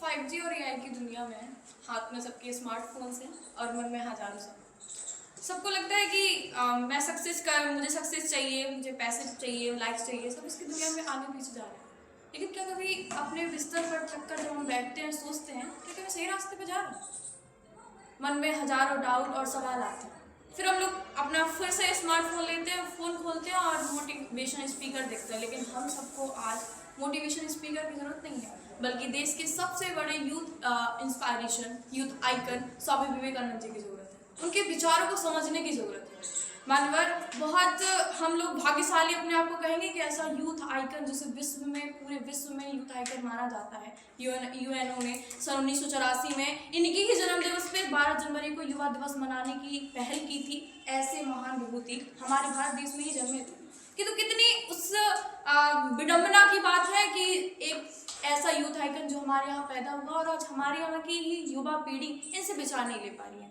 5G और AI की दुनिया में हाथ में सबके स्मार्टफोन्स हैं और मन में हजारों सपने। सबको लगता है कि मुझे सक्सेस चाहिए, मुझे पैसे चाहिए, लाइक्स चाहिए, सब इसकी दुनिया में आगे पीछे जा रहे हैं। लेकिन क्या कभी अपने बिस्तर पर थक कर जब हम बैठते हैं सोचते हैं कि क्या मैं सही रास्ते पर जा रहा हूँ? मन में हजारों डाउट और सवाल आते हैं। फिर हम लोग अपना फिर से स्मार्टफोन लेते हैं, फ़ोन खोलते हैं और मोटिवेशन स्पीकर देखते हैं। लेकिन हम सबको आज मोटिवेशन स्पीकर की ज़रूरत नहीं है, बल्कि देश के सबसे बड़े youth inspiration, youth icon Swami Vivekananda ji की ज़रूरत है। उनके विचारों को समझने की ज़रूरत है। मानवर बहुत हम लोग भाग्यशाली अपने आप को कहेंगे कि ऐसा यूथ आइकन जिसे विश्व में, पूरे विश्व में यूथ आइकन माना जाता है। यूएनओ ने सन 1984 में इनकी ही जन्म दिवस पे 12 जनवरी को युवा दिवस मनाने की पहल की थी। ऐसे महान विभूति हमारे भारत देश में ही जन्मे थे। कि तो कितनी उस विडंबना की बात है कि एक ऐसा यूथ आइकन जो हमारे यहाँ पैदा हुआ और आज हमारे यहाँ की ही युवा पीढ़ी इनसे विचार नहीं ले पा रही है।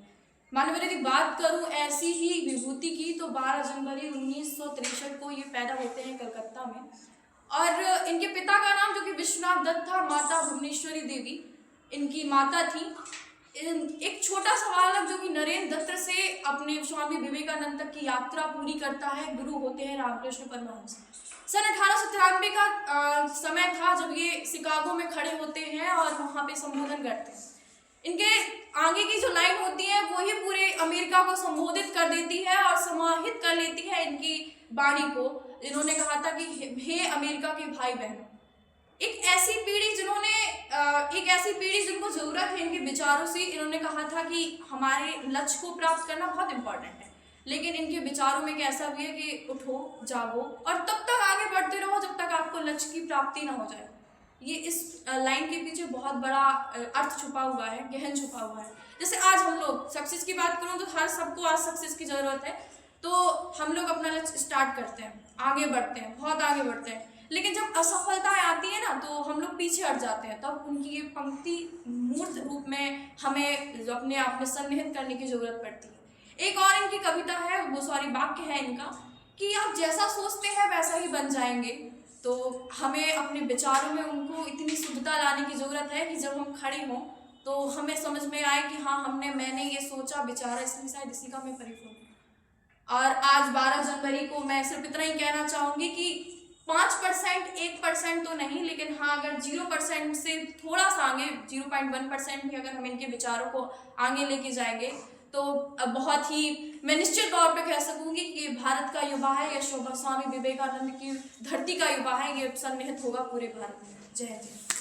मानव यदि बात करूं ऐसी ही विभूति की तो 12 जनवरी 1963 को ये पैदा होते हैं कलकत्ता में। और इनके पिता का नाम जो कि विश्वनाथ दत्त था, माता भुवनेश्वरी देवी इनकी माता थी। एक छोटा सा बालक जो कि नरेंद्र दत्त से अपने स्वामी विवेकानंद तक की यात्रा पूरी करता है, गुरु होते हैं रामकृष्ण परमहंस। सन 1893 का समय था जब ये शिकागो में खड़े होते हैं और वहाँ पे संबोधन करते हैं। इनके आगे की जो लाइन होती है वो ही पूरे अमेरिका को संबोधित कर देती है और समाहित कर लेती है इनकी वाणी को। इन्होंने कहा था कि हे अमेरिका के भाई बहनों, एक ऐसी पीढ़ी जिनको जरूरत है इनके विचारों से। इन्होंने कहा था कि हमारे लक्ष्य को प्राप्त करना बहुत इंपॉर्टेंट है, लेकिन इनके विचारों में ऐसा भी है कि उठो, जागो और तब तक आगे बढ़ते रहो जब तक आपको लक्ष्य की प्राप्ति ना हो जाए। ये इस लाइन के पीछे बहुत बड़ा अर्थ छुपा हुआ है, गहन छुपा हुआ है। जैसे आज हम लोग सक्सेस की बात करूं तो हर सबको आज सक्सेस की ज़रूरत है, तो हम लोग अपना लक्ष्य स्टार्ट करते हैं, आगे बढ़ते हैं, बहुत आगे बढ़ते हैं। लेकिन जब असफलताएं आती है ना तो हम लोग पीछे हट जाते हैं। तब उनकी ये पंक्ति मूर्त रूप में हमें अपने आप में सन्निहित करने की ज़रूरत पड़ती है। एक और इनकी कविता है, वाक्य है इनका कि आप जैसा सोचते हैं वैसा ही बन जाएंगे। तो हमें अपने विचारों में उनको इतनी शुद्धता लाने की ज़रूरत है कि जब हम खड़े हों तो हमें समझ में आए कि हाँ मैंने ये सोचा, विचारा, इसलिए शायद इसी का मैं परिपूर्ण हूँ। और आज 12 जनवरी को मैं सिर्फ इतना ही कहना चाहूँगी कि 5%, 1% तो नहीं, लेकिन हाँ अगर 0% से थोड़ा सा आगे 0.1% भी अगर हम इनके विचारों को आगे लेके जाएंगे तो बहुत ही मैं निश्चित तौर पे कह सकूंगी कि भारत का युवा है, यह स्वामी विवेकानंद की धरती का युवा है, ये सन्निहित होगा पूरे भारत में। जय जय।